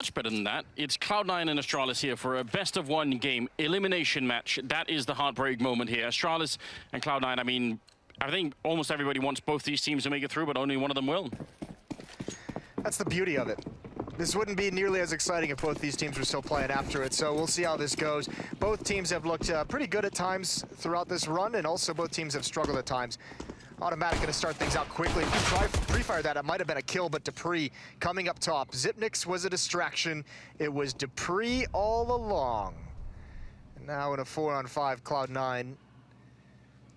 much better than that. It's Cloud9 and Astralis here for a best-of-one game elimination match. That is the heartbreak moment here. Astralis and Cloud9, I mean, I think almost everybody wants both these teams to make it through, but only one of them will. That's the beauty of it. This wouldn't be nearly as exciting if both these teams were still playing after it, so we'll see how this goes. Both teams have looked pretty good at times throughout this run, and also both teams have struggled at times. Automatic gonna start things out quickly. If you try pre-fire that, it might have been a kill, but Dupree coming up top. Xyp9x was a distraction. It was Dupree all along. And now in a 4-on-5 Cloud9,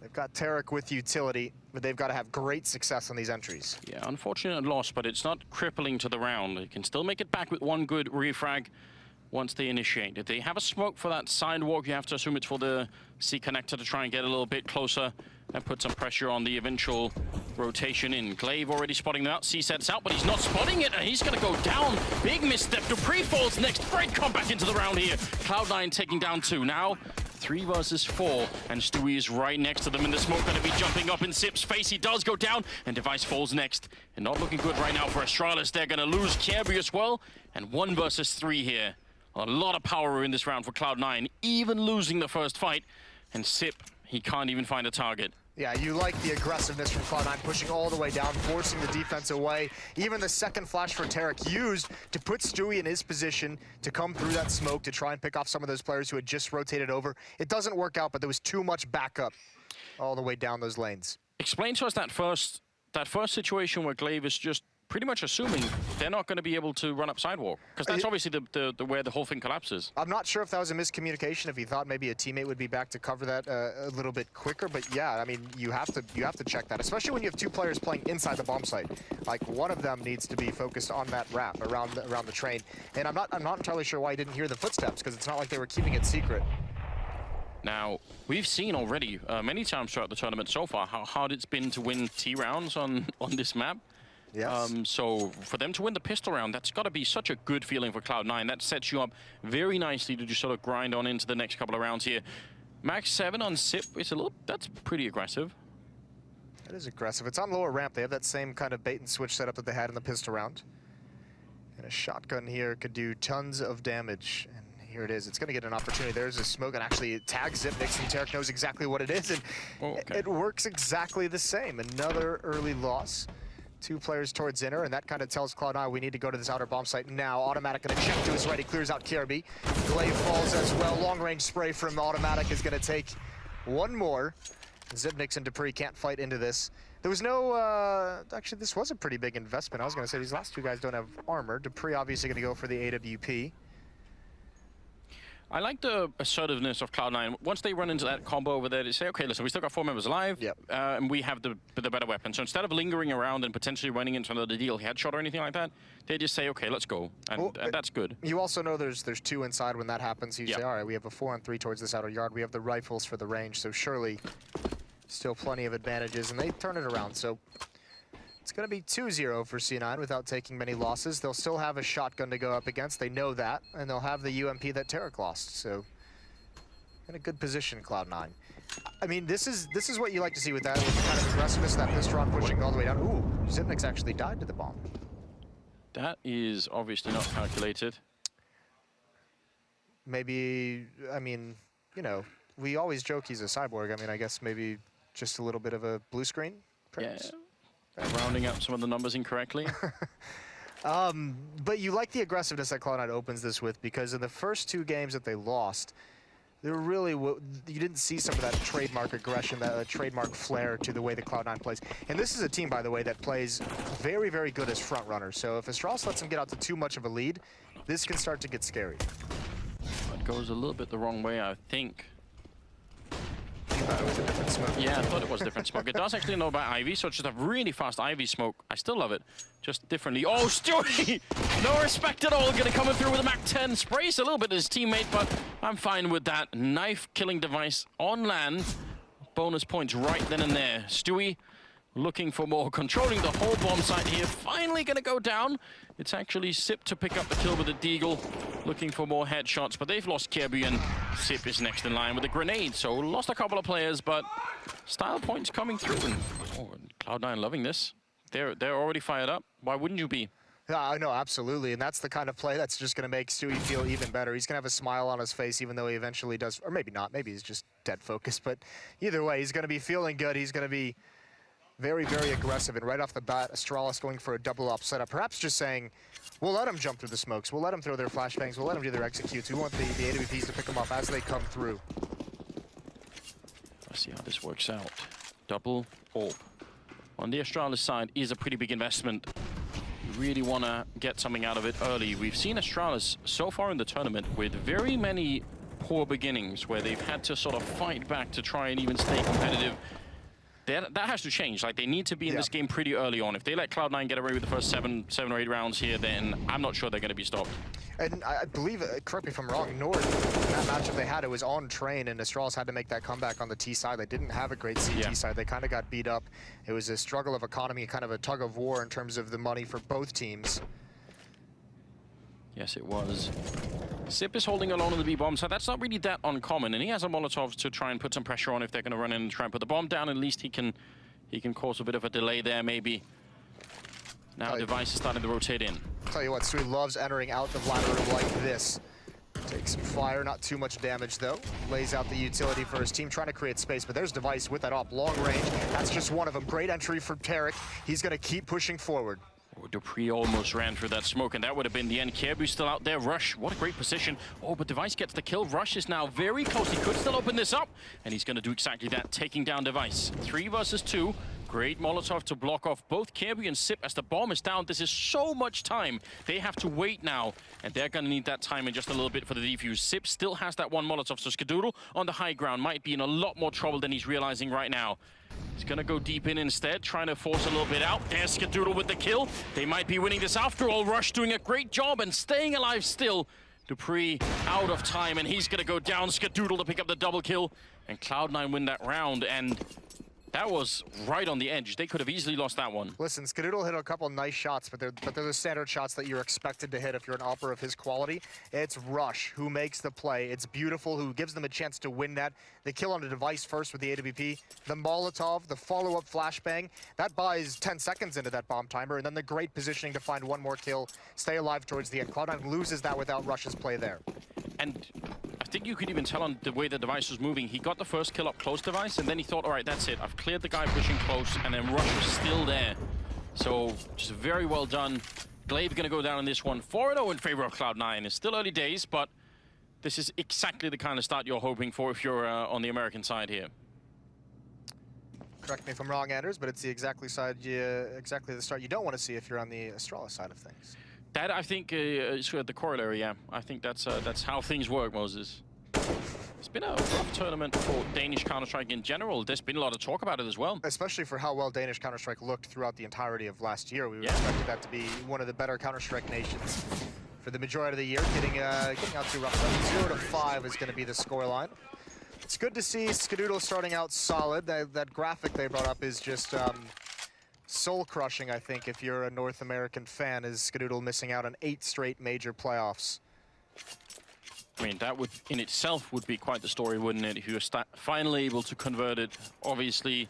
they've got Tarek with utility, but they've got to have great success on these entries. Yeah, unfortunate loss, but it's not crippling to the round. They can still make it back with one good refrag once they initiate. If they have a smoke for that sidewalk, you have to assume it's for the C connector to try and get a little bit closer and put some pressure on the eventual rotation in. Glaive already spotting them out. C sets out, but he's not spotting it, and he's going to go down. Big misstep. Dupree falls next. Great comeback into the round here. Cloud9 taking down 2. Now 3 versus 4, and Stewie is right next to them in the smoke, going to be jumping up in Xyp's face. He does go down, and Device falls next. And not looking good right now for Astralis. They're going to lose Kirby as well, and 1 versus 3 here. A lot of power in this round for Cloud9, even losing the first fight. And Xyp, he can't even find a target. Yeah, you like the aggressiveness from Cloud9, pushing all the way down, forcing the defense away. Even the second flash for Tarek used to put Stewie in his position to come through that smoke to try and pick off some of those players who had just rotated over. It doesn't work out, but there was too much backup all the way down those lanes. Explain to us that first situation where Glaive is just pretty much assuming they're not going to be able to run up sidewalk, because that's obviously the where the whole thing collapses. I'm not sure if that was a miscommunication, if he thought maybe a teammate would be back to cover that a little bit quicker, but yeah, I mean, you have to check that, especially when you have 2 players playing inside the bomb site. Like, one of them needs to be focused on that wrap around the train, and I'm not entirely sure why he didn't hear the footsteps, because it's not like they were keeping it secret. Now, we've seen already many times throughout the tournament so far how hard it's been to win T rounds on this map. Yes. So for them to win the pistol round, that's got to be such a good feeling for Cloud9. That sets you up very nicely to just sort of grind on into the next couple of rounds here. Max 7 on Xyp, that's pretty aggressive. That is aggressive. It's on lower ramp. They have that same kind of bait and switch setup that they had in the pistol round. And a shotgun here could do tons of damage. And here it is. It's going to get an opportunity. There's a smoke, and actually it tags Xyp9x, and Tarek knows exactly what it is. And it works exactly the same. Another early loss. 2 players towards inner, and that kind of tells Cloud9 we need to go to this outer bomb site now. Automatic gonna check to his right, he clears out Kirby. Glaive falls as well. Long-range spray from Automatic is gonna take 1 more. Xyp9x and Dupree can't fight into this. There was no, actually this was a pretty big investment. I was gonna say these last 2 guys don't have armor. Dupree obviously gonna go for the AWP. I like the assertiveness of Cloud9. Once they run into that combo over there, they say, okay, listen, we still got 4 members alive, and we have the better weapon. So instead of lingering around and potentially running into another deal headshot or anything like that, they just say, okay, let's go, and that's good. You also know there's 2 inside when that happens. You say, all right, we have a 4-on-3 towards this outer yard. We have the rifles for the range, so surely still plenty of advantages, and they turn it around. So it's going to be 2-0 for C9 without taking many losses. They'll still have a shotgun to go up against. They know that, and they'll have the UMP that Tarek lost. So in a good position, Cloud9. I mean, this is what you like to see with that, with the kind of aggressiveness, that pistol round pushing all the way down. Ooh, Xyp9x actually died to the bomb. That is obviously not calculated. Maybe, I mean, you know, we always joke he's a cyborg. I mean, I guess maybe just a little bit of a blue screen, perhaps? Yeah. Rounding up some of the numbers incorrectly. But you like the aggressiveness that Cloud9 opens this with, because in the first 2 games that they lost, there really you didn't see some of that trademark aggression, that trademark flair to the way that Cloud9 plays. And this is a team, by the way, that plays very, very good as front runners. So if Astralis lets them get out to too much of a lead, this can start to get scary. It goes a little bit the wrong way, I think. You thought it was a different smoke? Yeah, I thought it was a different smoke. It does actually know about Ivy, so it's just a really fast Ivy smoke. I still love it, just differently. Oh, Stewie! No respect at all, gonna come in through with a Mach 10. Sprays a little bit his teammate, but I'm fine with that. Knife-killing device on land. Bonus points right then and there. Stewie looking for more, controlling the whole bomb site here. Finally gonna go down. It's actually Xyp to pick up the kill with the deagle, looking for more headshots, but they've lost Kirby, and Xyp is next in line with a grenade. So lost a couple of players, but style points coming through. And Cloud9 loving this. They're already fired up. Why wouldn't you be? No, absolutely, and that's the kind of play that's just going to make Stewie feel even better. He's going to have a smile on his face, even though he eventually does, or maybe not, maybe he's just dead focused, but either way, he's going to be feeling good. He's going to be very, very aggressive, and right off the bat, Astralis going for a double-up setup, perhaps just saying, we'll let them jump through the smokes, we'll let them throw their flashbangs, we'll let them do their executes. We want the AWPs to pick them up as they come through. Let's see how this works out. Double AWP. On the Astralis side is a pretty big investment. You really want to get something out of it early. We've seen Astralis so far in the tournament with very many poor beginnings where they've had to sort of fight back to try and even stay competitive. That has to change. Like, they need to be in this game pretty early on. If they let Cloud9 get away with the first seven or eight rounds here, then I'm not sure they're going to be stopped. And I believe, correct me if I'm wrong, North, in that matchup they had, it was on train, and Astralis had to make that comeback on the T side. They didn't have a great CT side. They kind of got beat up. It was a struggle of economy, kind of a tug of war in terms of the money for both teams. Yes, it was. Sip is holding alone on the B bomb, so that's not really that uncommon. And he has a Molotov to try and put some pressure on if they're going to run in and try and put the bomb down. At least he can cause a bit of a delay there, maybe. Now Device is starting to rotate in. Tell you what, Stewie loves entering out the ladder room like this. Takes some fire, not too much damage though. Lays out the utility for his team, trying to create space, but there's Device with that op, long range. That's just one of them. Great entry for Tarek. He's going to keep pushing forward. Dupree almost ran through that smoke, and that would have been the end. Kierbu's still out there. Rush, what a great position. Oh, but Device gets the kill. Rush is now very close. He could still open this up, and he's going to do exactly that, taking down Device. 3 versus 2. Great Molotov to block off both Kierbu and Sip as the bomb is down. This is so much time. They have to wait now, and they're going to need that time in just a little bit for the defuse. Sip still has that one Molotov, so Skadoodle on the high ground might be in a lot more trouble than he's realizing right now. He's going to go deep in instead, trying to force a little bit out. There's Skadoodle with the kill. They might be winning this after all. Rush doing a great job and staying alive still. Dupree out of time, and he's going to go down. Skadoodle to pick up the double kill, and Cloud9 win that round, and that was right on the edge. They could have easily lost that one. Listen, Skadoodle hit a couple nice shots, but they're the standard shots that you're expected to hit if you're an opera of his quality. It's Rush who makes the play. It's Beautiful who gives them a chance to win that. They kill on the Device first with the AWP. The Molotov, the follow-up flashbang, that buys 10 seconds into that bomb timer, and then the great positioning to find one more kill, stay alive towards the end. Cloud9 loses that without Rush's play there. And I think you could even tell on the way the Device was moving. He got the first kill up close Device, and then he thought, all right, that's it. I've cleared the guy pushing close, and then Rush was still there. So just very well done. Glaive going to go down on this one. 4-0 in favor of Cloud9. It's still early days, but this is exactly the kind of start you're hoping for if you're on the American side here. Correct me if I'm wrong, Anders, but it's the exactly the start you don't want to see if you're on the Astralis side of things. That, I think, is the corollary, yeah. I think that's how things work, Moses. It's been a rough tournament for Danish Counter-Strike in general. There's been a lot of talk about it as well. Especially for how well Danish Counter-Strike looked throughout the entirety of last year. We expected that to be one of the better Counter-Strike nations for the majority of the year. Getting out to rough 0-5 is going to be the scoreline. It's good to see Skadoodle starting out solid. That graphic they brought up is just soul-crushing, I think, if you're a North American fan, is Skadoodle missing out on 8 straight major playoffs. I mean, that would, in itself, would be quite the story, wouldn't it? If you were finally able to convert it. Obviously,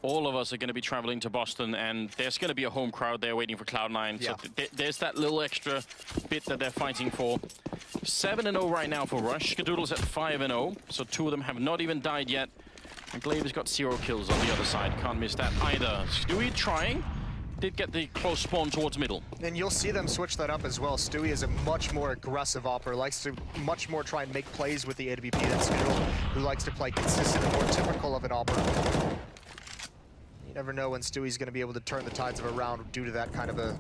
all of us are going to be traveling to Boston, and there's going to be a home crowd there waiting for Cloud9. Yeah. So there's that little extra bit that they're fighting for. 7-0 right now for Rush. Skadoodle's at 5-0, so 2 of them have not even died yet. And Glaive has got 0 kills on the other side. Can't miss that either. Stewie trying. Did get the close spawn towards middle. And you'll see them switch that up as well. Stewie is a much more aggressive operator, likes to much more try and make plays with the AWP than Skadoodle, who likes to play consistent and more typical of an operator. You never know when Stewie's going to be able to turn the tides of a round due to that kind of a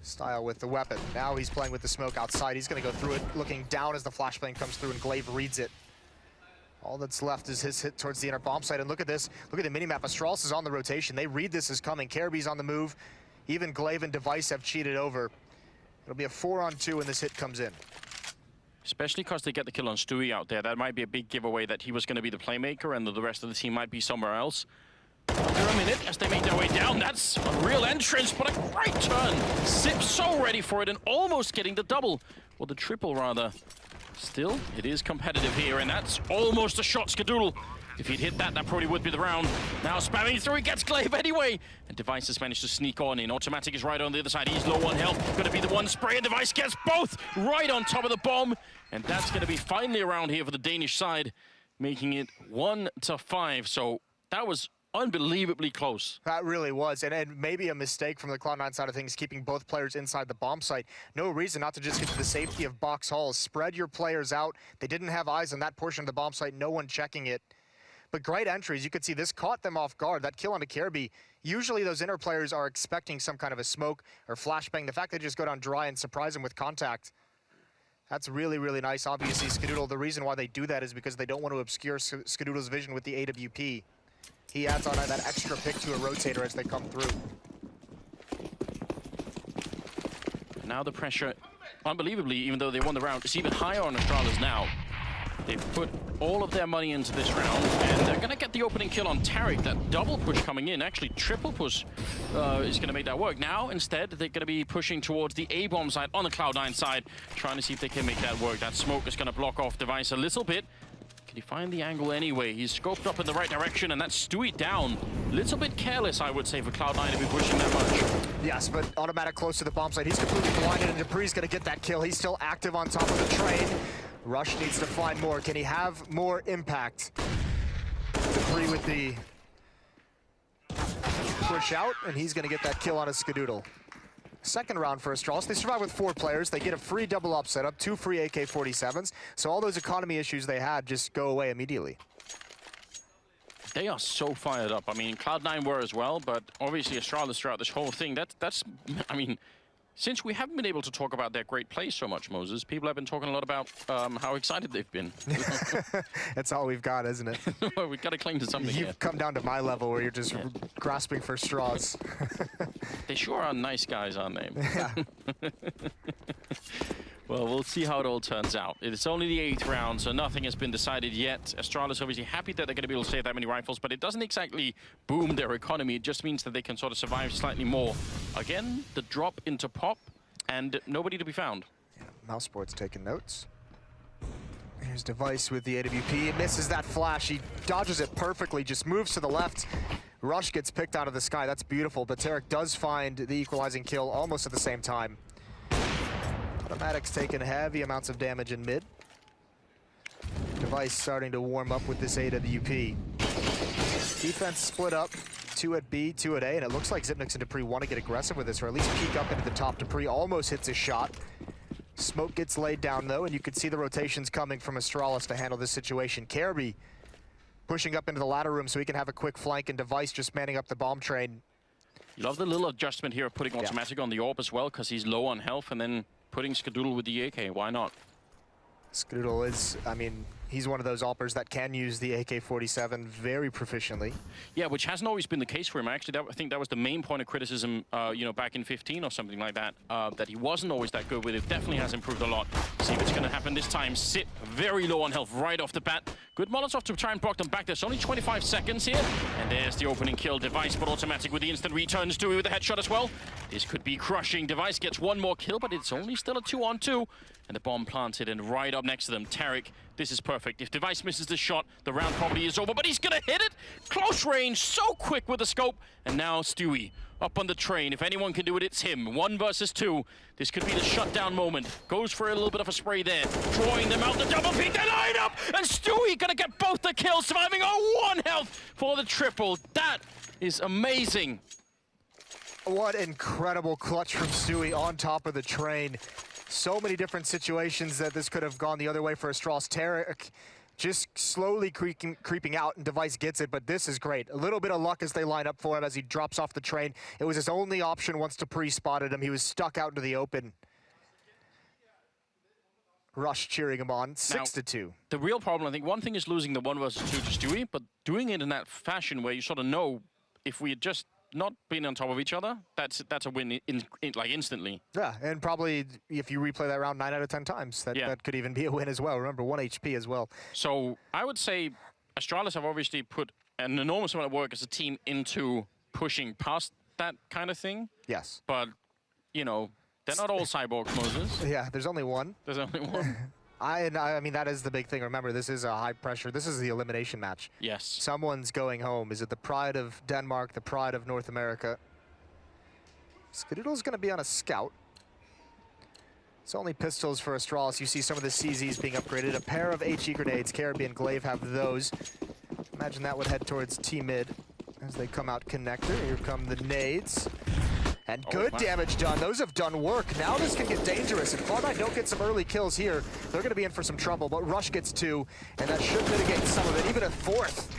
style with the weapon. Now he's playing with the smoke outside. He's going to go through it, looking down as the flashbang comes through, and Glaive reads it. All that's left is his hit towards the inner bomb site. And look at this. Look at the minimap. Astralis is on the rotation. They read this as coming. Kierbu's on the move. Even Glaive and Device have cheated over. It'll be a 4-on-2 when this hit comes in. Especially because they get the kill on Stewie out there. That might be a big giveaway that he was going to be the playmaker and the rest of the team might be somewhere else. After a minute, as they make their way down, that's a real entrance, but a great turn. Sip so ready for it and almost getting the double. Or the triple, rather. Still, it is competitive here, and that's almost a shot. Skadoodle If he'd hit that, that probably would be the round. Now spamming through, he gets Glaive anyway. And Device has managed to sneak on in. Automatic is right on the other side. He's low on health. Going to be the one spray, and Device gets both right on top of the bomb. And that's going to be finally around here for the Danish side, making it 1-5. So that was unbelievably close. That really was, and maybe a mistake from the Cloud9 side of things, keeping both players inside the bomb site. No reason not to just get to the safety of box halls. Spread your players out. They didn't have eyes on that portion of the bomb site, no one checking it. But great entries. You could see this caught them off guard. That kill onto Kirby, usually those inner players are expecting some kind of a smoke or flashbang. The fact they just go down dry and surprise them with contact, that's really, really nice. Obviously, Skadoodle, the reason why they do that is because they don't want to obscure Skadoodle's vision with the AWP. He adds on that extra pick to a rotator as they come through. Now the pressure, unbelievably, even though they won the round, is even higher on Astralis now. They've put all of their money into this round, and they're going to get the opening kill on Tarek. That double push coming in, actually triple push, is going to make that work. Now, instead, they're going to be pushing towards the A-bomb side on the Cloud9 side, trying to see if they can make that work. That smoke is going to block off Device a little bit. Can he find the angle anyway? He's scoped up in the right direction, and that's Stewie down. Little bit careless, I would say, for Cloud9 to be pushing that much. Yes, but automatic close to the bomb site. He's completely blinded, and Dupree's going to get that kill. He's still active on top of the train. Rush needs to find more. Can he have more impact? Dupree with the push out, and he's going to get that kill on a Skadoodle. Second round for Astralis. They survive with 4 players. They get a free double up setup, 2 free AK-47s. So all those economy issues they had just go away immediately. They are so fired up. I mean, Cloud9 were as well, but obviously Astralis throughout this whole thing, that's I mean, since we haven't been able to talk about their great play so much, Moses, people have been talking a lot about how excited they've been. That's all we've got, isn't it? We've got to cling to something You've here. come down to my level where you're just grasping for straws. They sure are nice guys, aren't they? Yeah. Well, we'll see how it all turns out. It's only the 8th round, so nothing has been decided yet. Astralis obviously happy that they're going to be able to save that many rifles, but it doesn't exactly boom their economy. It just means that they can sort of survive slightly more. Again, the drop into pop, and nobody to be found. Yeah, Mousesport's taking notes. Here's Device with the AWP. He misses that flash. He dodges it perfectly, just moves to the left. Rush gets picked out of the sky. That's beautiful, but Tarek does find the equalizing kill almost at the same time. Automatic's taking heavy amounts of damage in mid. Device starting to warm up with this AWP. Defense split up, 2 at B, 2 at A, and it looks like Xyp9x and Dupree want to get aggressive with this, or at least peek up into the top. Dupree almost hits his shot. Smoke gets laid down though, and you can see the rotations coming from Astralis to handle this situation. Kirby pushing up into the ladder room so he can have a quick flank, and Device just manning up the bomb train. You love the little adjustment here of putting automatic on the AWP as well, because he's low on health, and then putting Skadoodle with the AK. Why not? Skadoodle is, I mean, he's one of those AWPers that can use the AK-47 very proficiently. Yeah, which hasn't always been the case for him. Actually, I think that was the main point of criticism, you know, back in 15 or something like that, that he wasn't always that good with it. Definitely has improved a lot. See what's going to happen this time. Sit very low on health right off the bat. Good Molotov to try and block them back. There's only 25 seconds here. And there's the opening kill. Device, but automatic with the instant return. Stewie with the headshot as well. This could be crushing. Device gets one more kill, but it's only still a 2-on-2. And the bomb planted, and right up next to them, Tarek. This is perfect. If Device misses the shot, the round probably is over, but he's gonna hit it! Close range, so quick with the scope. And now Stewie up on the train. If anyone can do it, it's him. 1 versus 2. This could be the shutdown moment. Goes for a little bit of a spray there. Drawing them out, the double peek, they line up! And Stewie gonna get both the kills, surviving on 1 health for the triple. That is amazing. What incredible clutch from Stewie on top of the train. So many different situations that this could have gone the other way for Astralis. Tarek just slowly creeping out, and Device gets it, but this is great. A little bit of luck as they line up for him as he drops off the train. It was his only option once Dupree spotted him. He was stuck out into the open. Rush cheering him on, 6-2. The real problem, I think, one thing is losing the 1 versus 2 to Stewie, but doing it in that fashion where you sort of know if we had just not being on top of each other, that's a win like instantly. Yeah, and probably if you replay that round 9 out of 10 times, that could even be a win as well. Remember, 1 HP as well. So I would say Astralis have obviously put an enormous amount of work as a team into pushing past that kind of thing. Yes. But, you know, they're not all cyborgs, Moses. Yeah, there's only one. There's only one. I mean, that is the big thing. Remember, this is a high pressure. This is the elimination match. Yes. Someone's going home. Is it the pride of Denmark, the pride of North America? Skadoodle's going to be on a scout. It's only pistols for Astralis. You see some of the CZs being upgraded. A pair of HE grenades. Caribbean Glaive have those. Imagine that would head towards T-mid as they come out connector. Here come the nades. And good damage done. Those have done work. Now this can get dangerous. If Cloud9 don't get some early kills here, they're going to be in for some trouble. But Rush gets 2, and that should mitigate some of it, even a 4th.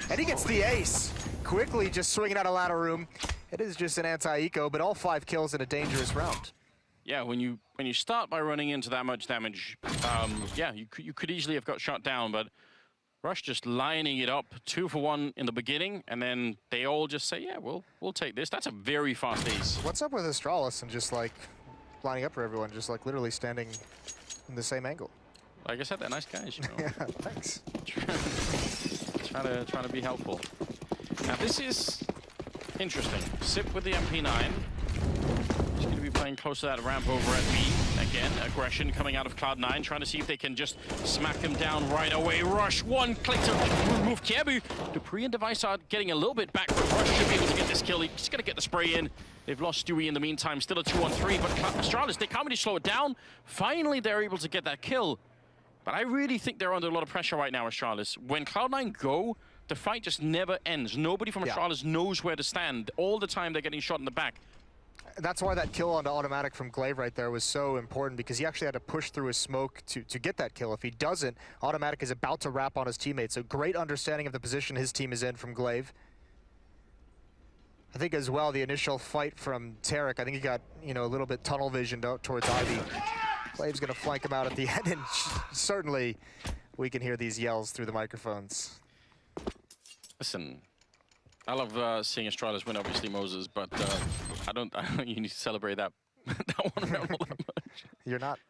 And he gets the ace. Quickly just swinging out of ladder room. It is just an anti-eco, but all 5 kills in a dangerous round. Yeah, when you start by running into that much damage, yeah, you could easily have got shot down, but Rush just lining it up, 2 for 1 in the beginning, and then they all just say, yeah, we'll take this. That's a very fast ace. What's up with Astralis and just like lining up for everyone, just like literally standing in the same angle? Like I said, they're nice guys, you know. Yeah, thanks. trying to be helpful. Now this is interesting. Sip with the MP9. He's going to be playing close to that ramp over at B. Again, aggression coming out of Cloud9, trying to see if they can just smack him down right away. Rush, 1 click to remove Kiebu. dupreeh and Device are getting a little bit back, but Rush should be able to get this kill. He's going to get the spray in. They've lost Stewie in the meantime, still a 2-on-3, but Astralis, they can't really slow it down. Finally, they're able to get that kill. But I really think they're under a lot of pressure right now, Astralis. When Cloud9 go, the fight just never ends. Nobody from Astralis knows where to stand. All the time they're getting shot in the back. That's why that kill onto automatic from Glaive right there was so important, because he actually had to push through his smoke to get that kill. If he doesn't, automatic is about to wrap on his teammates. So great understanding of the position his team is in from Glaive. I think as well, the initial fight from Tarek, I think he got, you know, a little bit tunnel visioned out towards Ivy. Glaive's going to flank him out at the end, and certainly we can hear these yells through the microphones. Listen, I love seeing Astralis win, obviously, Moses, but I don't you need to celebrate that, that one round all that much.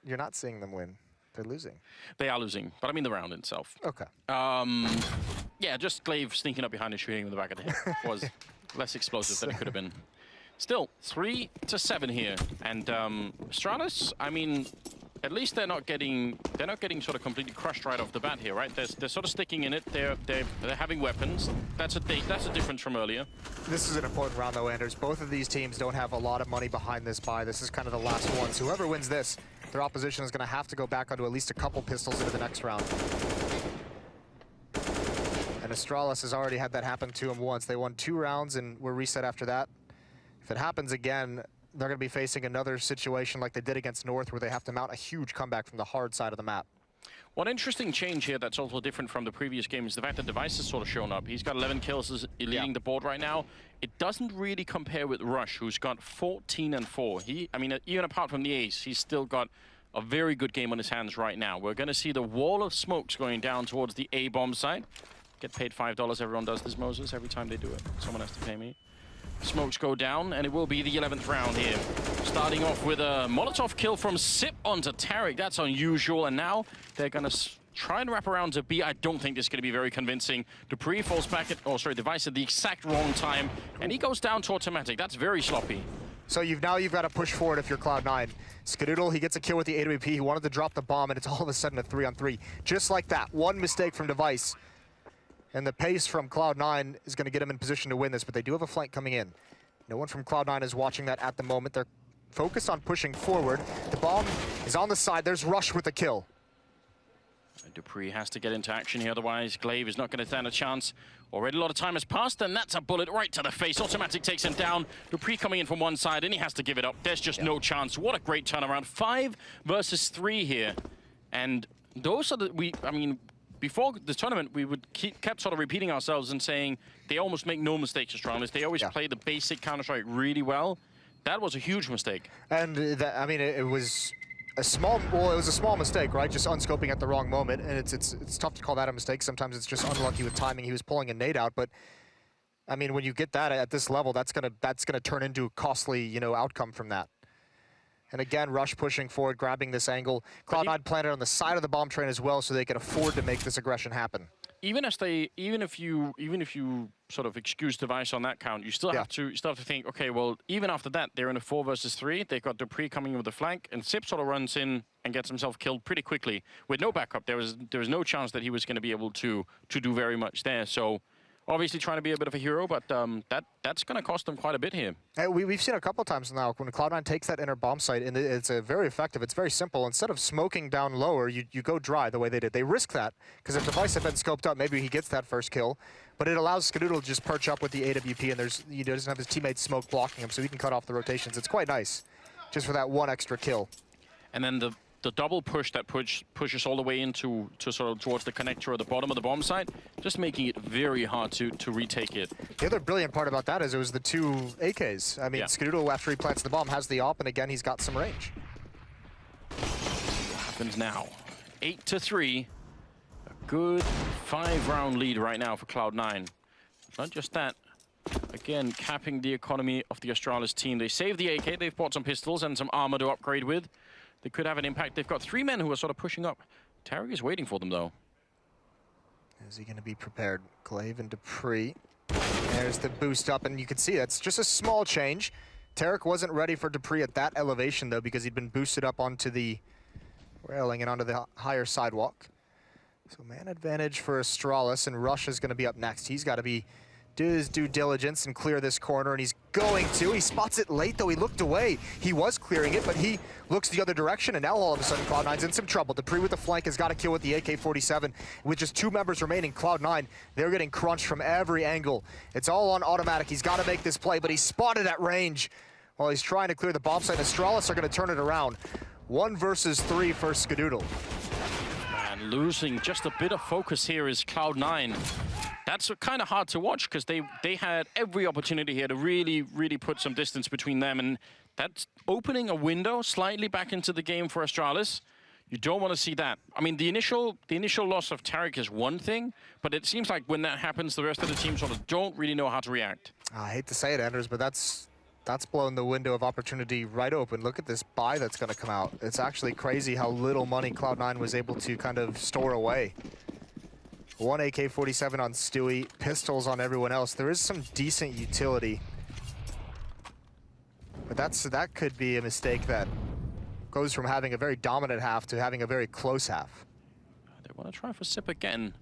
You're not seeing them win. They're losing. They are losing, but I mean the round itself. Okay. Yeah, just Glaive sneaking up behind and shooting him in the back of the head was less explosive than it could have been. Still, 3-7 here, and Astralis, I mean, at least they're not getting sort of completely crushed right off the bat here, right? They're sort of sticking in it. They're having weapons. That's a difference from earlier. This is an important round though, Anders. Both of these teams don't have a lot of money behind this buy. This is kind of the last one. So whoever wins this, their opposition is going to have to go back onto at least a couple pistols into the next round. And Astralis has already had that happen to them once. They won 2 rounds and were reset after that. If it happens again, they're going to be facing another situation like they did against North, where they have to mount a huge comeback from the hard side of the map. One interesting change here that's also different from the previous game is the fact that Device has sort of shown up. He's got 11 kills, is leading the board right now. It doesn't really compare with Rush, who's got 14-4. I mean, even apart from the ace, he's still got a very good game on his hands right now. We're going to see the wall of smokes going down towards the A-bomb side. Get paid $5. Everyone does this, Moses, every time they do it. Someone has to pay me. Smokes go down, and it will be the 11th round here. Starting off with a Molotov kill from Sip onto Tarek. That's unusual, and now they're going to try and wrap around to B. I don't think this is going to be very convincing. dupreeh falls back at, Device at the exact wrong time, and he goes down to automatic. That's very sloppy. So you've got to push forward if you're Cloud9. Skadoodle, he gets a kill with the AWP. He wanted to drop the bomb, and it's all of a sudden a 3-on-3. Just like that, one mistake from Device. And the pace from Cloud9 is going to get him in position to win this, but they do have a flank coming in. No one from Cloud9 is watching that at the moment. They're focused on pushing forward. The bomb is on the side. There's Rush with the kill. dupreeh has to get into action here, otherwise Glaive is not going to stand a chance. Already a lot of time has passed, and that's a bullet right to the face. Automatic takes him down. dupreeh coming in from one side, and he has to give it up. There's just no chance. What a great turnaround. 5 versus 3 here. And those are before the tournament, we kept sort of repeating ourselves and saying they almost make no mistakes, Astralis. They always play the basic Counter-Strike really well. That was a huge mistake. And it was a small mistake, right? Just unscoping at the wrong moment, and it's tough to call that a mistake. Sometimes it's just unlucky with timing. He was pulling a nade out, but I mean, when you get that at this level, that's gonna turn into a costly, outcome from that. And again, Rush pushing forward, grabbing this angle. Cloud9 planted on the side of the bomb train as well, so they can afford to make this aggression happen. even if you sort of excuse Device on that count, you still have to think, okay, well, even after that, they're in a 4 versus 3. They've got Dupree coming in with the flank, and Sip sort of runs in and gets himself killed pretty quickly with no backup. There was no chance that he was going to be able to do very much there. So obviously trying to be a bit of a hero, but that's going to cost them quite a bit here. Hey, we've seen a couple times now when Cloud9 takes that inner bomb site, and it's very effective. It's very simple. Instead of smoking down lower, you go dry the way they did. They risk that, because if Device had been scoped up, maybe he gets that first kill. But it allows Skadoodle to just perch up with the AWP, and he doesn't have his teammates smoke blocking him, so he can cut off the rotations. It's quite nice, just for that one extra kill. And then the double push that pushes all the way into sort of towards the connector or the bottom of the bomb site, just making it very hard to retake it. The other brilliant part about that is it was the 2 AKs. I mean, Skadoodle, after he plants the bomb, has the op, and again, he's got some range. What happens now? 8-3. A good 5-round lead right now for Cloud9. Not just that. Again, capping the economy of the Astralis team. They saved the AK. They've bought some pistols and some armor to upgrade with. They could have an impact. They've got 3 men who are sort of pushing up. Tarek is waiting for them, though. Is he going to be prepared? Glaive and Dupree. There's the boost up, and you can see that's just a small change. Tarek wasn't ready for Dupree at that elevation, though, because he'd been boosted up onto the railing and onto the higher sidewalk. So man advantage for Astralis, and Rush is going to be up next. He's got to do his due diligence and clear this corner, and he's going to. He spots it late, though. He looked away. He was clearing it, but he looks the other direction, and now all of a sudden Cloud9's in some trouble. Dupree with the flank has got a kill with the AK-47. With just 2 members remaining, Cloud9, they're getting crunched from every angle. It's all on automatic. He's got to make this play, but he's spotted at range while he's trying to clear the bomb site. Astralis are going to turn it around. 1 versus 3 for Skadoodle. Man, losing just a bit of focus here is Cloud9. That's kind of hard to watch because they had every opportunity here to really put some distance between them, and that's opening a window slightly back into the game for Astralis. You don't want to see that. I mean, the initial loss of Tarek is one thing, but it seems like when that happens, the rest of the team sort of don't really know how to react. I hate to say it, Anders, but that's blown the window of opportunity right open. Look at this buy that's going to come out. It's actually crazy how little money Cloud9 was able to kind of store away. 1 AK-47 on Stewie, pistols on everyone else. There is some decent utility. But that could be a mistake that goes from having a very dominant half to having a very close half. They want to try for Sip again.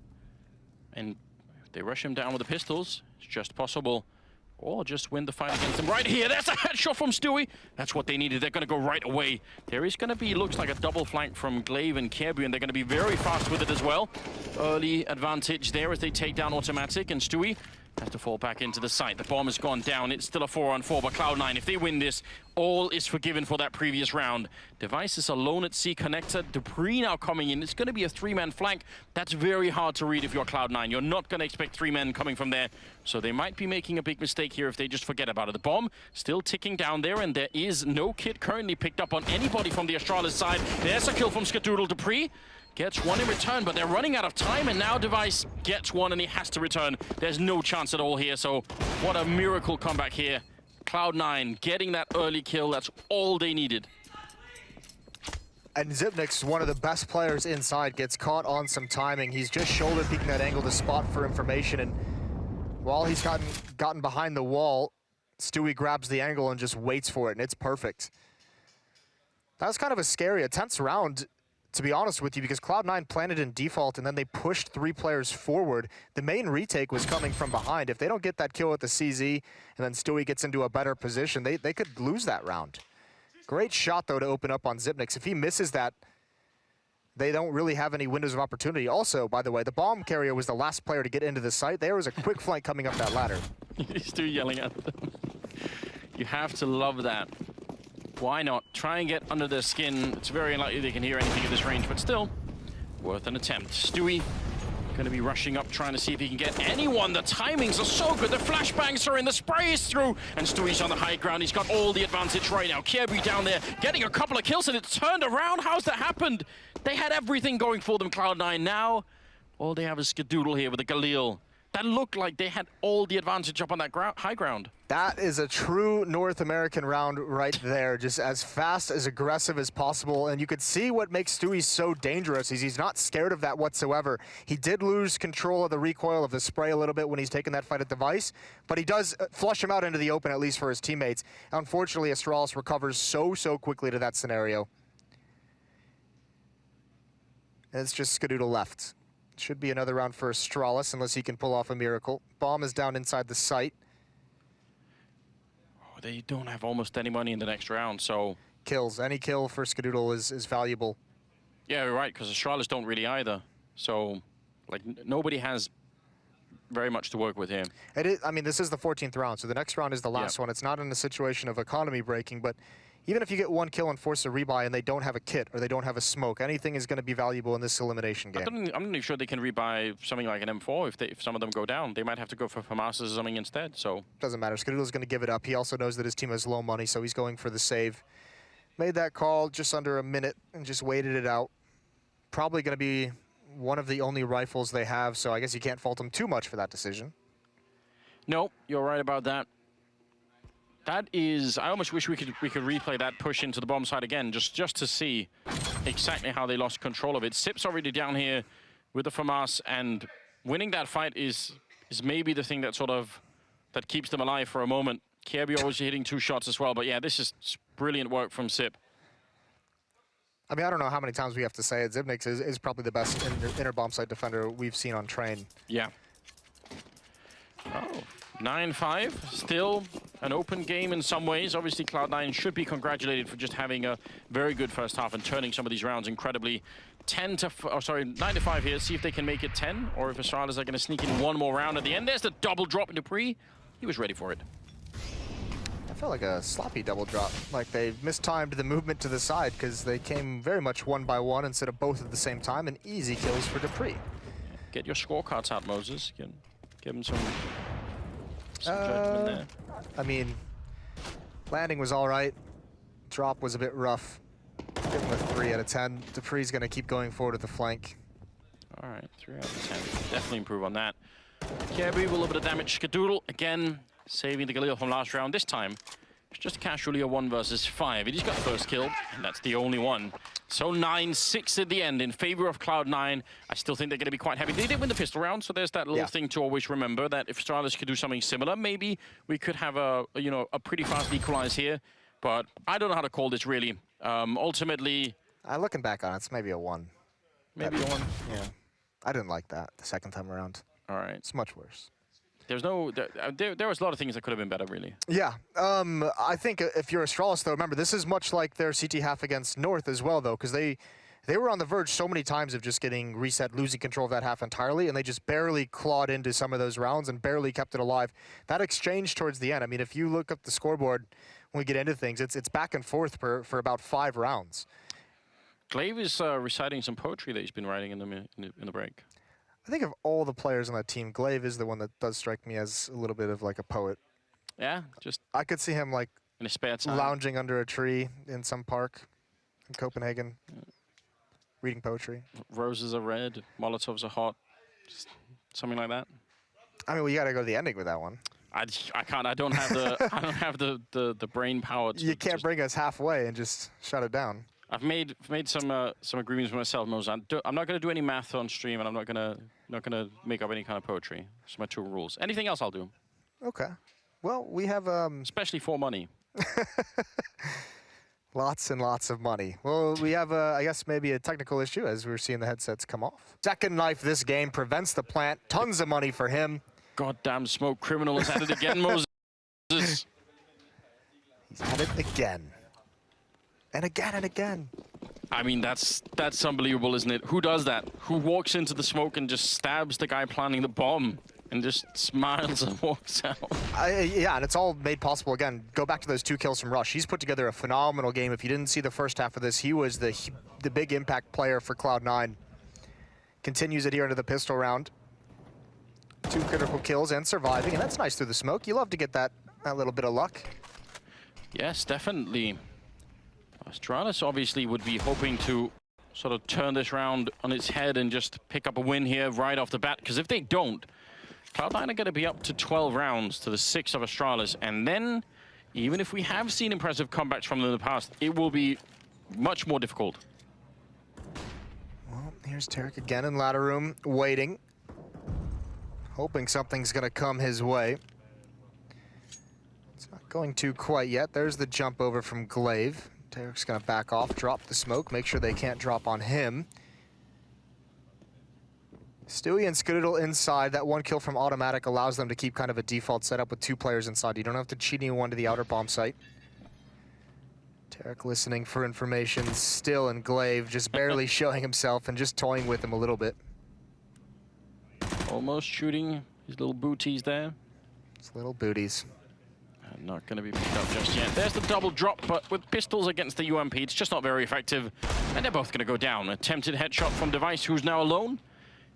And if they rush him down with the pistols, it's just possible. Or just win the fight against him right here. There's a headshot from Stewie. That's what they needed. They're going to go right away. There is going to be, looks like a double flank from Glaive and Kirby, and they're going to be very fast with it as well. Early advantage there as they take down automatic, and Stewie has to fall back into the site. The bomb has gone down. It's still a 4-on-4, but Cloud9, if they win this, all is forgiven for that previous round. Device is alone at C connector. Dupree now coming in. It's going to be a 3-man flank. That's very hard to read if you're Cloud9. You're not going to expect 3 men coming from there. So they might be making a big mistake here if they just forget about it. The bomb still ticking down there, and there is no kit currently picked up on anybody from the Astralis side. There's a kill from Skadoodle. Dupree gets 1 in return, but they're running out of time, and now Device gets 1, and he has to return. There's no chance at all here, so what a miracle comeback here. Cloud9 getting that early kill. That's all they needed. And Zipnik's one of the best players inside, gets caught on some timing. He's just shoulder peeking that angle to spot for information, and while he's gotten behind the wall, Stewie grabs the angle and just waits for it, and it's perfect. That was kind of a tense round, to be honest with you, because Cloud9 planted in default and then they pushed 3 players forward. The main retake was coming from behind. If they don't get that kill at the CZ and then Stewie gets into a better position, they could lose that round. Great shot, though, to open up on Zipnik. If he misses that, they don't really have any windows of opportunity. Also, by the way, the bomb carrier was the last player to get into the site. There was a quick flank coming up that ladder. He's still yelling at them. You have to love that. Why not? Try and get under their skin. It's very unlikely they can hear anything at this range, but still, worth an attempt. Stewie going to be rushing up, trying to see if he can get anyone. The timings are so good. The flashbangs are in, the spray is through, and Stewie's on the high ground. He's got all the advantage right now. Kirby down there, getting a couple of kills, and it's turned around. How's that happened? They had everything going for them, Cloud9. Now, all they have is Skadoodle here with a Galil. that looked like they had all the advantage up on that high ground. That is a true North American round right there. Just as fast, as aggressive as possible. And you could see what makes Stewie so dangerous is he's not scared of that whatsoever. He did lose control of the recoil of the spray a little bit when he's taking that fight at Device, but he does flush him out into the open, at least for his teammates. Unfortunately, Astralis recovers so quickly to that scenario. And it's just Skadoodle left. Should be another round for Astralis unless he can pull off a miracle. Bomb is down inside the site. Oh, they don't have almost any money in the next round, so... Kills. Any kill for Skadoodle is valuable. Yeah, you're right, because Astralis don't really either. So, like, nobody has very much to work with here. It is, I mean, this is the 14th round, so the next round is the last one. It's not in a situation of economy breaking, but even if you get one kill and force a rebuy and they don't have a kit or they don't have a smoke, anything is going to be valuable in this elimination game. I'm not even sure they can rebuy something like an M4 if some of them go down. They might have to go for FAMASas or something instead, so... Doesn't matter. Skadoodle's going to give it up. He also knows that his team has low money, so he's going for the save. Made that call just under a minute and just waited it out. Probably going to be one of the only rifles they have, so I guess you can't fault him too much for that decision. No, you're right about that. That is, I almost wish we could replay that push into the bomb side again, just to see exactly how they lost control of it. Sip's already down here with the FAMAS, and winning that fight is maybe the thing that that keeps them alive for a moment. Kirby obviously hitting 2 shots as well, but yeah, this is brilliant work from Sip. I mean, I don't know how many times we have to say it. Zibnix is probably the best inner bomb site defender we've seen on Train. Yeah. Oh, 9-5, still an open game in some ways. Obviously, Cloud9 should be congratulated for just having a very good first half and turning some of these rounds incredibly. 9-5 here. See if they can make it 10, or if Astralis are going to sneak in one more round at the end. There's the double drop into Pre. He was ready for it. I felt like a sloppy double drop. Like they mistimed the movement to the side because they came very much one by one instead of both at the same time, and easy kills for Dupree. Get your scorecards out, Moses. Give him some judgment there. I mean, landing was all right. Drop was a bit rough. Give him a 3 out of 10. Dupree's going to keep going forward at the flank. All right, 3 out of 10. Definitely improve on that. Kirby with a little bit of damage. Skadoodle, again, saving the Galil from last round. This time, it's just casually a 1 versus 5. He's got first kill, and that's the only one. So 9-6 at the end in favor of Cloud9. I still think they're going to be quite heavy. They did win the pistol round, so there's that little thing to always remember, that if Astralis could do something similar, maybe we could have a pretty fast equalize here. But I don't know how to call this, really. Ultimately... Looking back on it, it's maybe a 1. Maybe a 1? Yeah. I didn't like that the second time around. All right. It's much worse. There's no... There was a lot of things that could have been better, really. Yeah. I think if you're Astralis, though, remember, this is much like their CT half against North as well, though, because they were on the verge so many times of just getting reset, losing control of that half entirely, and they just barely clawed into some of those rounds and barely kept it alive. That exchange towards the end, I mean, if you look up the scoreboard when we get into things, it's back and forth for about 5 rounds. Glaive is reciting some poetry that he's been writing in the break. I think of all the players on that team, Glaive is the one that does strike me as a little bit of like a poet. Yeah, just... I could see him like in his spare time, lounging under a tree in some park in Copenhagen, reading poetry. Roses are red, Molotovs are hot, just something like that. I mean, well, you got to go to the ending with that one. I can't. I don't have the brain power. You can't bring us halfway and just shut it down. I've made some agreements with myself, Moses. I'm not going to do any math on stream, and I'm not gonna make up any kind of poetry. It's my 2 rules. Anything else, I'll do. Okay. Well, we have especially for money. Lots and lots of money. Well, we have I guess maybe a technical issue as we're seeing the headsets come off. Second knife this game prevents the plant. Tons of money for him. Goddamn smoke criminal has had it again, Moses. He's had it again. And again and again. I mean, that's unbelievable, isn't it? Who does that? Who walks into the smoke and just stabs the guy planting the bomb and just smiles and walks out? Yeah, and it's all made possible. Again, go back to those 2 kills from Rush. He's put together a phenomenal game. If you didn't see the first half of this, he was the big impact player for Cloud9. Continues it here into the pistol round. 2 critical kills and surviving, and that's nice through the smoke. You love to get that little bit of luck. Yes, definitely. Astralis obviously would be hoping to turn this round on its head and just pick up a win here right off the bat, because if they don't, Cloud9 are going to be up to 12 rounds to the 6 of Astralis, and then, even if we have seen impressive comebacks from them in the past, it will be much more difficult. Well, here's Tarek again in ladder room, waiting. Hoping something's going to come his way. It's not going to quite yet. There's the jump over from Glaive. Tarek's going to back off, drop the smoke, make sure they can't drop on him. Stewie and Skadoodle inside. That one kill from Automatic allows them to keep kind of a default setup with 2 players inside. You don't have to cheat anyone to the outer bomb site. Tarek listening for information still, and Glaive just barely showing himself and just toying with him a little bit. Almost shooting his little booties there. It's little booties. Not going to be picked up just yet. There's the double drop, but with pistols against the UMP, it's just not very effective. And they're both going to go down. Attempted headshot from Device, who's now alone.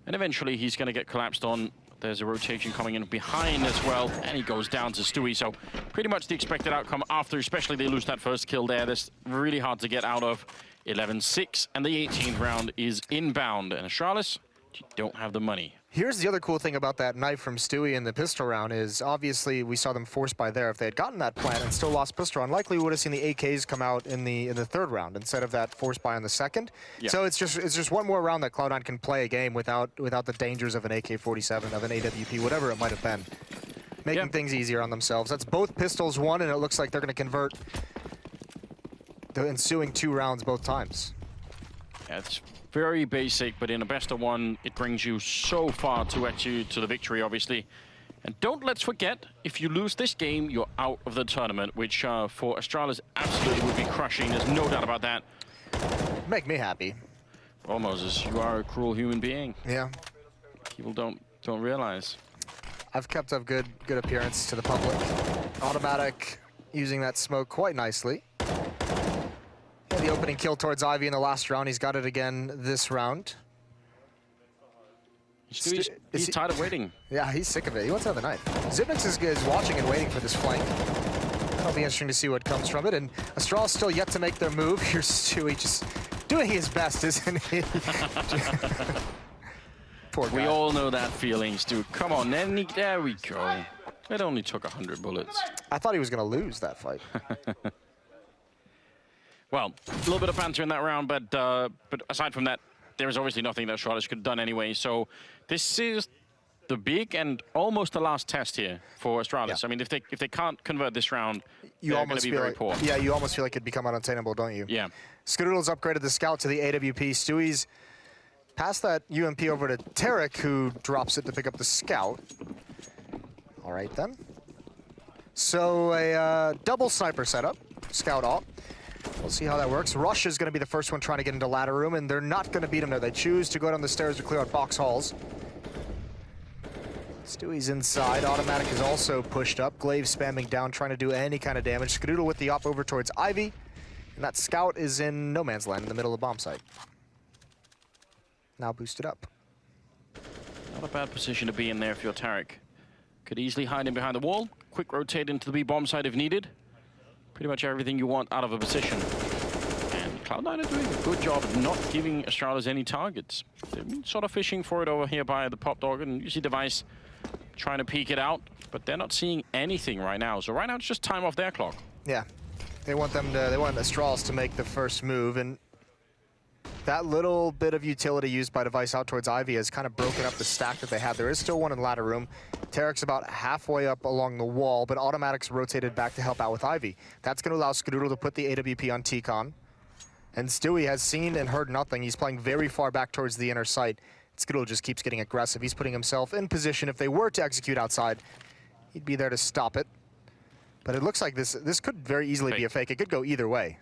And eventually he's going to get collapsed on. There's a rotation coming in behind as well. And he goes down to Stewie. So pretty much the expected outcome after, especially they lose that first kill there. That's really hard to get out of. 11-6, and the 18th round is inbound. And Astralis, you don't have the money. Here's the other cool thing about that knife from Stewie in the pistol round is obviously we saw them force buy there. If they had gotten that plant and still lost pistol round, likely we would have seen the AKs come out in the third round instead of that force buy on the second. Yeah. So it's just one more round that Cloud9 can play a game without the dangers of an AK-47, of an AWP, whatever it might have been. Making things easier on themselves. That's both pistols won, and it looks like they're going to convert the ensuing 2 rounds both times. Yeah, it's very basic, but in a best of 1, it brings you so far to actually to the victory, obviously. And let's forget, if you lose this game, you're out of the tournament, which for Astralis absolutely would be crushing. There's no doubt about that. Make me happy. Well, Moses, you are a cruel human being. Yeah. People don't realize. I've kept up good appearance to the public. Automatic using that smoke quite nicely. The opening kill towards Ivy in the last round. He's got it again this round. He's tired of waiting. Yeah, he's sick of it. He wants another knife. Zipnix is watching and waiting for this flank. That'll be interesting to see what comes from it. And Astralis still yet to make their move. Here's Stewie just doing his best, isn't he? Poor guy. We all know that feeling, Stu. Come on, then. There we go. It only took 100 bullets. I thought he was going to lose that fight. Well, a little bit of banter in that round, but aside from that, there is obviously nothing that Astralis could have done anyway. So this is the big and almost the last test here for Astralis. Yeah. I mean, if they can't convert this round, they're going to be very poor. Yeah, you almost feel like it'd become unobtainable, don't you? Yeah. Skadoodle's upgraded the scout to the AWP. Stewie's passed that UMP over to Tarek, who drops it to pick up the scout. All right, then. So a double sniper setup, scout off. We'll see how that works. Rush is going to be the first one trying to get into ladder room, and they're not going to beat him there. They choose to go down the stairs to clear out box halls. Stewie's inside. Automatic is also pushed up. Glaive spamming down, trying to do any kind of damage. Skadoodle with the op over towards Ivy. And that scout is in no man's land in the middle of the bomb site. Now boosted up. Not a bad position to be in there if you're Tarek. Could easily hide in behind the wall. Quick rotate into the B bomb site if needed. Pretty much everything you want out of a position. And Cloud9 are doing a good job of not giving Astralis any targets. They've been sort of fishing for it over here by the pop dog, and you see Device trying to peek it out, but they're not seeing anything right now. So right now it's just time off their clock. Yeah, they want Astralis to make the first move, and that little bit of utility used by Device out towards Ivy has kind of broken up the stack that they had. There is still one in ladder room. Tarek's about halfway up along the wall, but Automatic's rotated back to help out with Ivy. That's going to allow Skadoodle to put the AWP on T-Con. And Stewie has seen and heard nothing. He's playing very far back towards the inner site. Skadoodle just keeps getting aggressive. He's putting himself in position. If they were to execute outside, he'd be there to stop it. But it looks like this could very easily be a fake. It could go either way.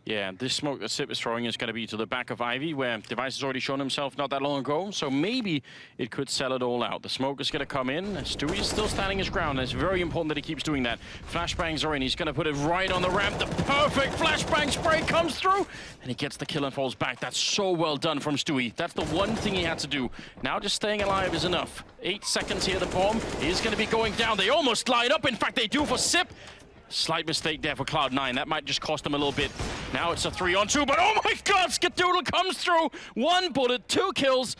Yeah, this smoke that Sip is throwing is going to be to the back of Ivy, where Device has already shown himself not that long ago, so maybe it could sell it all out. The smoke is going to come in. Stewie is still standing his ground, and it's very important that he keeps doing that. Flashbangs are in. He's going to put it right on the ramp. The perfect flashbang spray comes through, and he gets the kill and falls back. That's so well done from Stewie. That's the one thing he had to do. Now just staying alive is enough. 8 seconds here. The bomb is going to be going down. They almost line up. In fact, they do for Sip. Slight mistake there for Cloud9. That might just cost them a little bit. Now it's a 3-on-2, but oh my God, Skadoodle comes through. 1 bullet, 2 kills,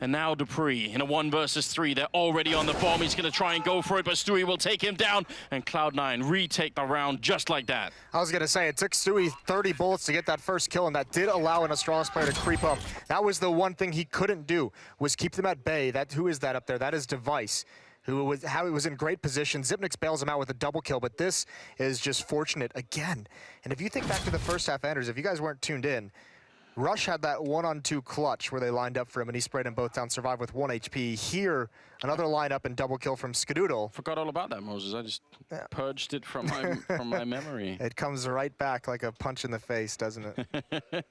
And now Dupree in a 1 versus 3. They're already on the bomb. He's going to try and go for it, but Stewie will take him down. And Cloud9 retake the round just like that. I was going to say, it took Stewie 30 bullets to get that first kill, and that did allow an Astralis player to creep up. That was the one thing he couldn't do, was keep them at bay. Who is that up there? That is Device, who was in great position. Zipnix bails him out with a double kill, but this is just fortunate again. And if you think back to the first half enders, if you guys weren't tuned in, Rush had that 1-on-2 clutch where they lined up for him and he sprayed them both down, survived with 1 HP. Here, another lineup and double kill from Skadoodle. Forgot all about that, Moses. I just purged it from my memory. It comes right back like a punch in the face, doesn't it?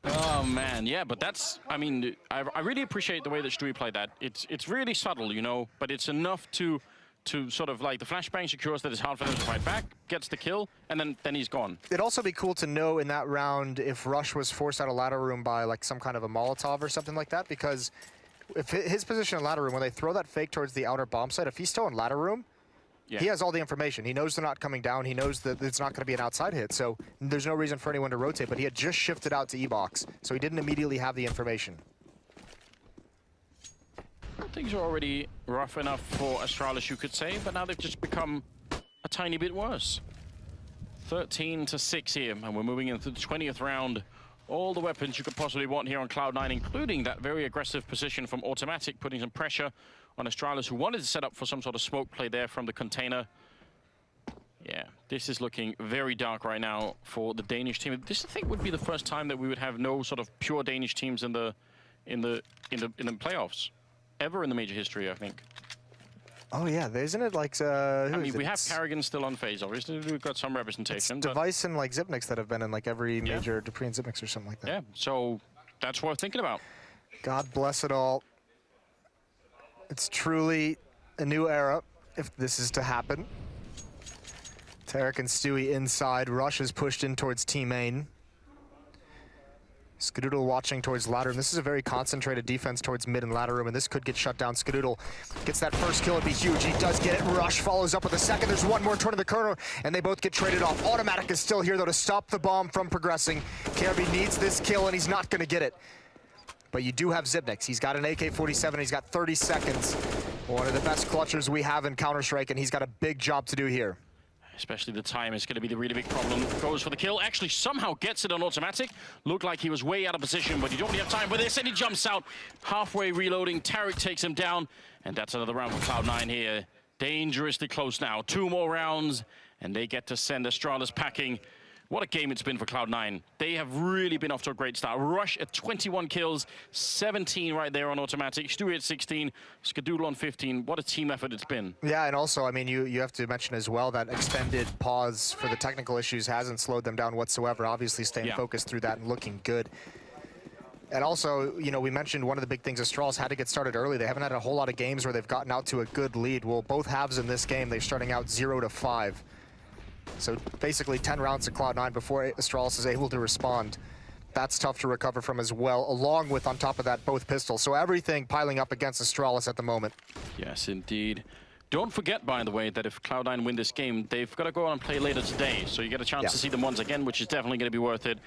Oh man, yeah, but that's, I mean, I really appreciate the way that Stewie played that. It's really subtle, you know, but it's enough to sort of like the flashbang secures that it's hard for them to fight back, gets the kill, and then he's gone. It'd also be cool to know in that round if Rush was forced out of ladder room by like some kind of a Molotov or something like that, because if his position in ladder room, when they throw that fake towards the outer bomb site, if he's still in ladder room, he has all the information. He knows they're not coming down. He knows that it's not going to be an outside hit, so there's no reason for anyone to rotate, but he had just shifted out to E-Box, so he didn't immediately have the information. Things are already rough enough for Astralis, you could say, but now they've just become a tiny bit worse. 13-6 here, and we're moving into the 20th round. All the weapons you could possibly want here on Cloud9, including that very aggressive position from Automatic, putting some pressure on Astralis, who wanted to set up for some sort of smoke play there from the container. Yeah, this is looking very dark right now for the Danish team. This, I think, would be the first time that we would have no sort of pure Danish teams in the playoffs ever in the major history, I think. Oh yeah, isn't it like? I mean, we have Carrigan still on phase. Obviously, we've got some representation. It's Device and like Zipnix that have been in like every major Dupree and Zipnix or something like that. Yeah, so that's worth thinking about. God bless it all. It's truly a new era if this is to happen. Tarek and Stewie inside. Rush is pushed in towards Team Main. Skadoodle watching towards ladder, and this is a very concentrated defense towards mid and ladder room, and this could get shut down. Skadoodle gets that first kill, it'd be huge. He does get it. Rush follows up with a second. There's one more turn of the corner, and they both get traded off. Automatic is still here, though, to stop the bomb from progressing. KRB needs this kill, and he's not going to get it. But you do have Zipnix. He's got an AK-47. He's got 30 seconds. One of the best clutchers we have in Counter-Strike, and he's got a big job to do here. Especially the time is going to be the really big problem. Goes for the kill, actually somehow gets it on Automatic. Looked like he was way out of position, but you don't have time for this, and he jumps out. Halfway reloading, Tarek takes him down, and that's another round for Cloud9 here. Dangerously close now. 2 more rounds, and they get to send Astralis packing. What a game it's been for Cloud9. They have really been off to a great start. Rush at 21 kills, 17 right there on Automatic. Stewie at 16, Skadoodle on 15. What a team effort it's been. Yeah, and also, I mean, you have to mention as well that extended pause for the technical issues hasn't slowed them down whatsoever. Obviously staying focused through that and looking good. And also, you know, we mentioned one of the big things Astralis had to get started early. They haven't had a whole lot of games where they've gotten out to a good lead. Well, both halves in this game, they're starting out 0-5. So basically 10 rounds to Cloud9 before Astralis is able to respond. That's tough to recover from as well, along with, on top of that, both pistols. So everything piling up against Astralis at the moment. Yes, indeed. Don't forget, by the way, that if Cloud9 win this game, they've got to go on and play later today. So you get a chance to see them once again, which is definitely going to be worth it.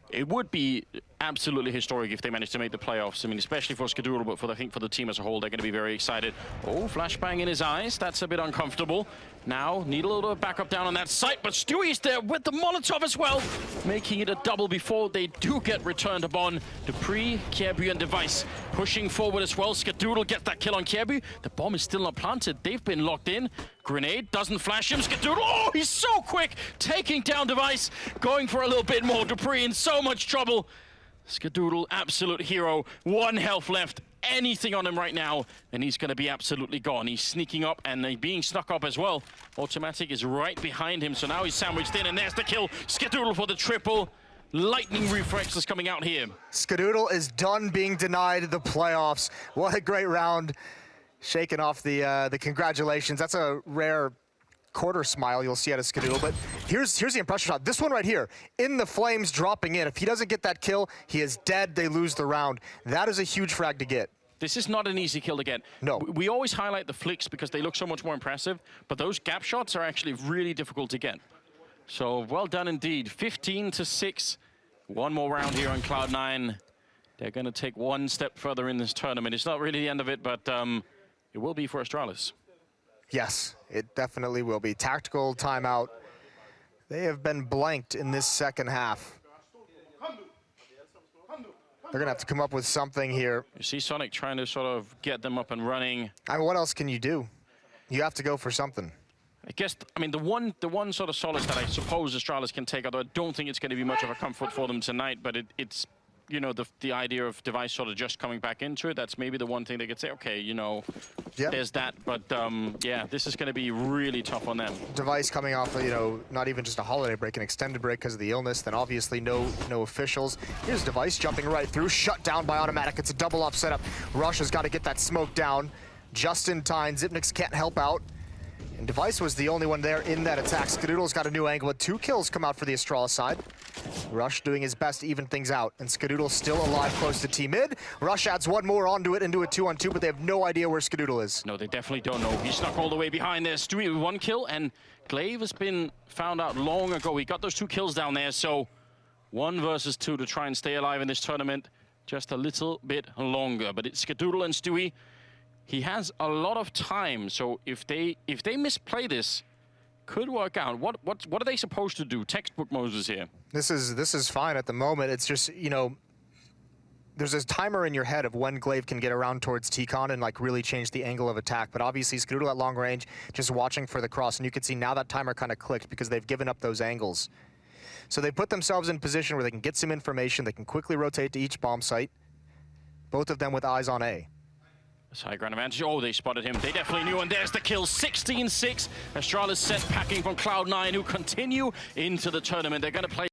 It would be absolutely historic if they managed to make the playoffs. I mean, especially for Skadoodle, but I think for the team as a whole, they're going to be very excited. Oh, flashbang in his eyes. That's a bit uncomfortable. Now, need a little backup down on that site, but Stewie's there with the Molotov as well, making it a double before they do get returned upon. Dupree, Kjaerbye, and Device pushing forward as well. Skadoodle gets that kill on Kjaerbye. The bomb is still not planted. They've been locked in. Grenade doesn't flash him. Skadoodle, oh, he's so quick, taking down Device, going for a little bit more. Dupree in so much trouble. Skadoodle, absolute hero. 1 health left. Anything on him right now, and he's going to be absolutely gone. He's sneaking up and being snuck up as well. Automatic is right behind him, so now he's sandwiched in, and there's the kill. Skadoodle for the triple. Lightning reflexes coming out here. Skadoodle is done being denied the playoffs. What a great round. Shaking off the congratulations. That's a rare quarter smile you'll see out of Skadoodle, but here's the impression shot. This one right here, in the flames, dropping in. If he doesn't get that kill, he is dead. They lose the round. That is a huge frag to get. This is not an easy kill to get. No. We always highlight the flicks because they look so much more impressive, but those gap shots are actually really difficult to get. So well done indeed. 15-6. 1 more round here on Cloud9. they're going to take one step further in this tournament. It's not really the end of it, but it will be for Astralis. Yes, it definitely will be. Tactical timeout. They have been blanked in this second half. They're going to have to come up with something here. You see Sonic trying to sort of get them up and running. I mean, what else can you do? You have to go for something. I guess, I mean, the one sort of solace that I suppose Astralis can take, although I don't think it's going to be much of a comfort for them tonight, but it's, you know, the idea of Device sort of just coming back into it, that's maybe the one thing they could say, okay, you know, there's that, but yeah, this is going to be really tough on them. Device coming off, you know, not even just a holiday break, an extended break because of the illness, then obviously no officials. Here's Device jumping right through, shut down by Automatic. It's a double up setup. Rush has got to get that smoke down just in time. Zipnix can't help out. And Device was the only one there in that attack. Skadoodle's got a new angle, but 2 kills come out for the Astralis side. Rush doing his best to even things out, and Skadoodle still alive close to T-mid. Rush adds one more onto it into a 2-on-2, but they have no idea where Skadoodle is. No, they definitely don't know. He snuck all the way behind there. Stewie with 1 kill, and Glaive has been found out long ago. He got those 2 kills down there, so 1 versus 2 to try and stay alive in this tournament. Just a little bit longer, but it's Skadoodle and Stewie. He has a lot of time, so if they misplay this, could work out. What are they supposed to do? Textbook Moses here. This is fine at the moment. It's just, you know, there's this timer in your head of when Glaive can get around towards T-Con and like really change the angle of attack. But obviously Skadoodle at long range, just watching for the cross, and you can see now that timer kind of clicked because they've given up those angles. So they put themselves in position where they can get some information. They can quickly rotate to each bomb site. Both of them with eyes on A. That's high ground advantage. Oh, they spotted him. They definitely knew, and there's the kill. 16-6. Astralis set packing from Cloud9, who continue into the tournament. They're going to play